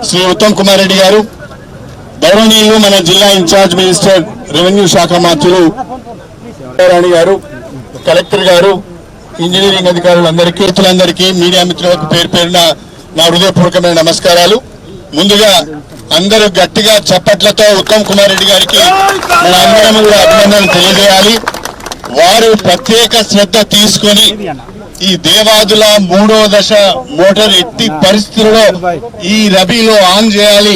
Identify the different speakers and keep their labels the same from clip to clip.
Speaker 1: శ్రీ ఉత్తమ్ కుమార్ రెడ్డి గారు, గౌరవనీయులు మన జిల్లా ఇన్ఛార్జ్ మినిస్టర్ రెవెన్యూ శాఖ మంత్రులు రాణి గారు, కలెక్టర్ గారు, ఇంజనీరింగ్ అధికారులందరికీ, రైతులందరికీ, మీడియా మిత్రులకు పేరు పేరున నా హృదయపూర్వకమైన నమస్కారాలు. ముందుగా అందరూ గట్టిగా చప్పట్లతో ఉత్తమ్ కుమార్ రెడ్డి గారికి మన అందరం కూడా అభినందనలు తెలియజేయాలి. వారు ప్రత్యేక శ్రద్ధ తీసుకొని ఈ దేవాదుల 3వ దశ మోటార్ ఎట్టి పరిస్థితుల్లో ఈ రబీలో ఆన్ చేయాలి,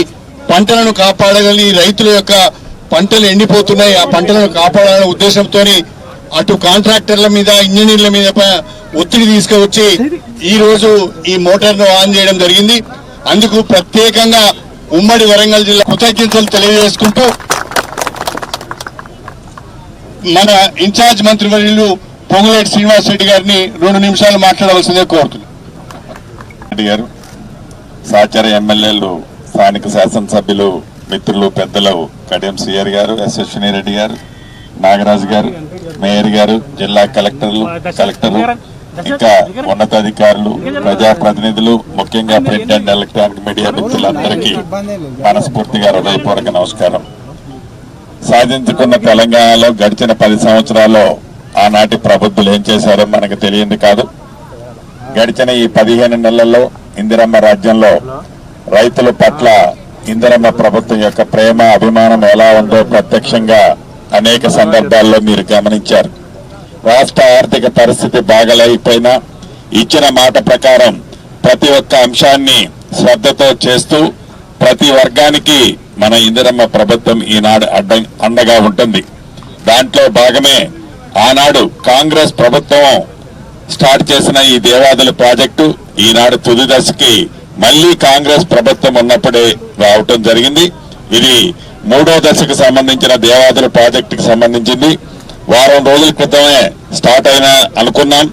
Speaker 1: పంటలను కాపాడగలి, రైతుల యొక్క పంటలు ఎండిపోతున్నాయి, ఆ పంటలను కాపాడాలనే ఉద్దేశంతో అటు కాంట్రాక్టర్ల మీద, ఇంజనీర్ల మీద ఒత్తిడి తీసుకువచ్చి ఈ రోజు ఈ మోటార్ను ఆన్ చేయడం జరిగింది. అందుకు ప్రత్యేకంగా ఉమ్మడి వరంగల్ జిల్లా కృతజ్ఞతలు తెలియజేసుకుంటూ మన ఇన్ఛార్జ్ మంత్రివర్యులు పొంగులేటి శ్రీనివాస్ రెడ్డి గారిని 2 నిమిషాలు మాట్లాడవలసిందే కోరుతున్నాను.
Speaker 2: గారు, సహచర ఎమ్మెల్యేలు, స్థానిక శాసనసభ్యులు, మిత్రులు, పెద్దలు కడియం శ్రీహరి గారు, ఎస్ అశ్విని గారు, నాగరాజు గారు, మేయర్ గారు, జిల్లా కలెక్టర్లు, ఇంకా ఉన్నతాధికారులు, ప్రజాప్రతినిధులు, ముఖ్యంగా ప్రింట్ అండ్ ఎలక్ట్రానిక్ మీడియా మిత్రులందరికీ మనస్ఫూర్తిగా హృదయపూర్వక నమస్కారం. సాధించుకున్న తెలంగాణలో గడిచిన 10 సంవత్సరాల్లో ఆనాటి ప్రభుత్వాలు ఏం చేశారో మనకు తెలియంది కాదు. గడిచిన ఈ 15 నెలల్లో ఇందిరమ్మ రాజ్యంలో రైతుల పట్ల ఇందిరమ్మ ప్రభుత్వం యొక్క ప్రేమ, అభిమానం ఎలా ఉందో ప్రత్యక్షంగా అనేక సందర్భాల్లో మీరు గమనించారు. రాష్ట్ర ఆర్థిక పరిస్థితి బాగలేకపోయినా ఇచ్చిన మాట ప్రకారం ప్రతి ఒక్క అంశాన్ని శ్రద్ధతో చేస్తూ ప్రతి వర్గానికి మన ఇందిరమ్మ ప్రభుత్వం ఈనాడు అండగా ఉంటుంది. దాంట్లో భాగమే ఆనాడు కాంగ్రెస్ ప్రభుత్వం స్టార్ట్ చేసిన ఈ దేవాదుల ప్రాజెక్టు ఈనాడు తుది దశకి మళ్లీ కాంగ్రెస్ ప్రభుత్వం ఉన్నప్పుడే రావటం జరిగింది. ఇది 3వ దశకు సంబంధించిన దేవాదుల ప్రాజెక్టుకి సంబంధించింది. వారం రోజుల క్రితమే స్టార్ట్ అయినా అనుకున్నాం.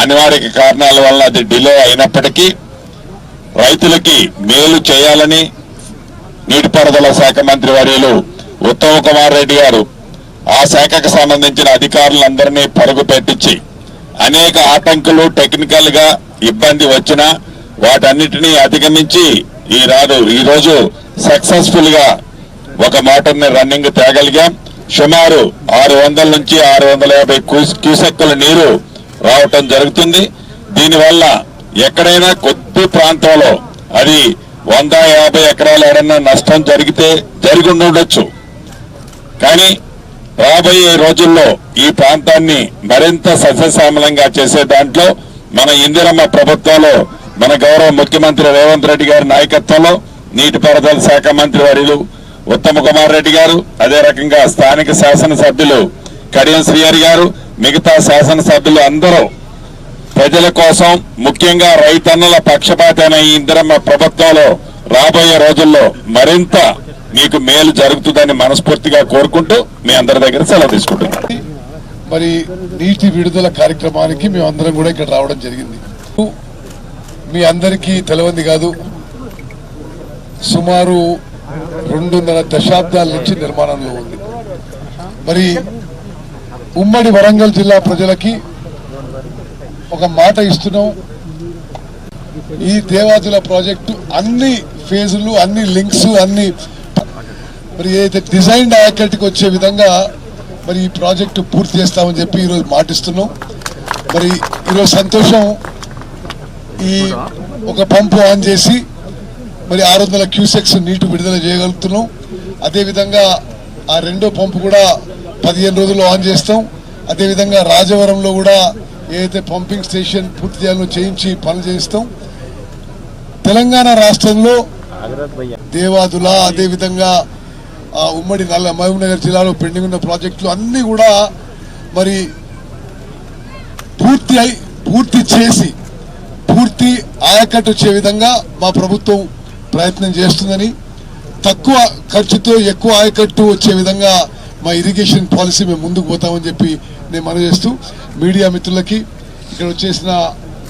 Speaker 2: అనివార్య కారణాల వల్ల అది డిలే అయినప్పటికీ రైతులకి మేలు చేయాలని నీటిపారుదల శాఖ మంత్రి వర్యులు ఉత్తమ్ కుమార్ రెడ్డి గారు ఆ శాఖకు సంబంధించిన అధికారులందరినీ పరుగు పెట్టించి అనేక ఆటంకులు, టెక్నికల్ గా ఇబ్బంది వచ్చినా వాటన్నిటినీ అధిగమించి ఈరోజు సక్సెస్ఫుల్ గా ఒక మోటార్ని రన్నింగ్ తేగలిగాం. సుమారు 600 నుంచి 650 క్యూసెక్కుల నీరు రావటం జరుగుతుంది. దీనివల్ల ఎక్కడైనా కొద్ది ప్రాంతంలో అది 150 ఎకరాలు ఏడన్నా నష్టం జరిగి ఉండొచ్చు. కానీ రాబోయే రోజుల్లో ఈ ప్రాంతాన్ని మరింత సస్యశ్యామలంగా చేసే దాంట్లో మన ఇందిరమ్మ ప్రభుత్వంలో మన గౌరవ ముఖ్యమంత్రి రేవంత్ రెడ్డి గారి నాయకత్వంలో నీటిపారుదల శాఖ మంత్రి వర్యులు ఉత్తమ్ కుమార్ రెడ్డి గారు, అదే రకంగా స్థానిక శాసనసభ్యులు కడియం శ్రీహరి గారు, మిగతా శాసనసభ్యులు అందరూ ప్రజల కోసం, ముఖ్యంగా రైతన్నల పక్షపాతైన ఈ ఇందిరమ్మ ప్రభుత్వంలో రాబోయే రోజుల్లో మరింత మీకు మేలు జరుగుతుందని మనస్ఫూర్తిగా కోరుకుంటూ మీ అందరి దగ్గర సెలవు తీసుకుంటున్నాం.
Speaker 3: మరి నీటి విడుదల కార్యక్రమానికి మేమందరం కూడా ఇక్కడ రావడం జరిగింది. మీ అందరికీ తెలవంది కాదు, సుమారు 2.5 దశాబ్దాల నుంచి నిర్మాణంలో ఉంది. మరి ఉమ్మడి వరంగల్ జిల్లా ప్రజలకి ఒక మాట ఇస్తున్నాం, ఈ దేవాదుల ప్రాజెక్టు అన్ని ఫేజులు, అన్ని లింక్స్, అన్ని మరి ఏదైతే డిజైన్ యాక్టివిటీకి వచ్చే విధంగా మరి ఈ ప్రాజెక్టు పూర్తి చేస్తామని చెప్పి ఈరోజు మాటిస్తున్నాం. మరి ఈరోజు సంతోషం, ఈ ఒక పంపు ఆన్ చేసి మరి 600 క్యూసెక్స్ నీటి విడుదల చేయగలుగుతున్నాం. అదేవిధంగా ఆ రెండో పంపు కూడా 15 రోజుల్లో ఆన్ చేస్తాం. అదేవిధంగా రాజవరంలో కూడా ఏదైతే పంపింగ్ స్టేషన్ పూర్తి చేయాలో చేయించి పనులు చేయిస్తాం. తెలంగాణ రాష్ట్రంలో దేవాదుల, అదేవిధంగా ఉమ్మడి మహబూబ్నగర్ జిల్లాలో పెండింగ్ ఉన్న ప్రాజెక్టులు అన్నీ కూడా మరి పూర్తి చేసి పూర్తి ఆయకట్టు వచ్చే విధంగా మా ప్రభుత్వం ప్రయత్నం చేస్తుందని, తక్కువ ఖర్చుతో ఎక్కువ ఆయకట్టు వచ్చే విధంగా మా ఇరిగేషన్ పాలసీ మేము ముందుకు పోతామని చెప్పి నేను మనవి చేస్తూ, మీడియా మిత్రులకి, ఇక్కడ వచ్చేసిన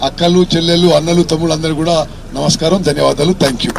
Speaker 3: అక్కలు, చెల్లెళ్ళు, అన్నలు, తమ్ముళ్ళు అందరూ కూడా నమస్కారం, ధన్యవాదాలు, థ్యాంక్ యూ.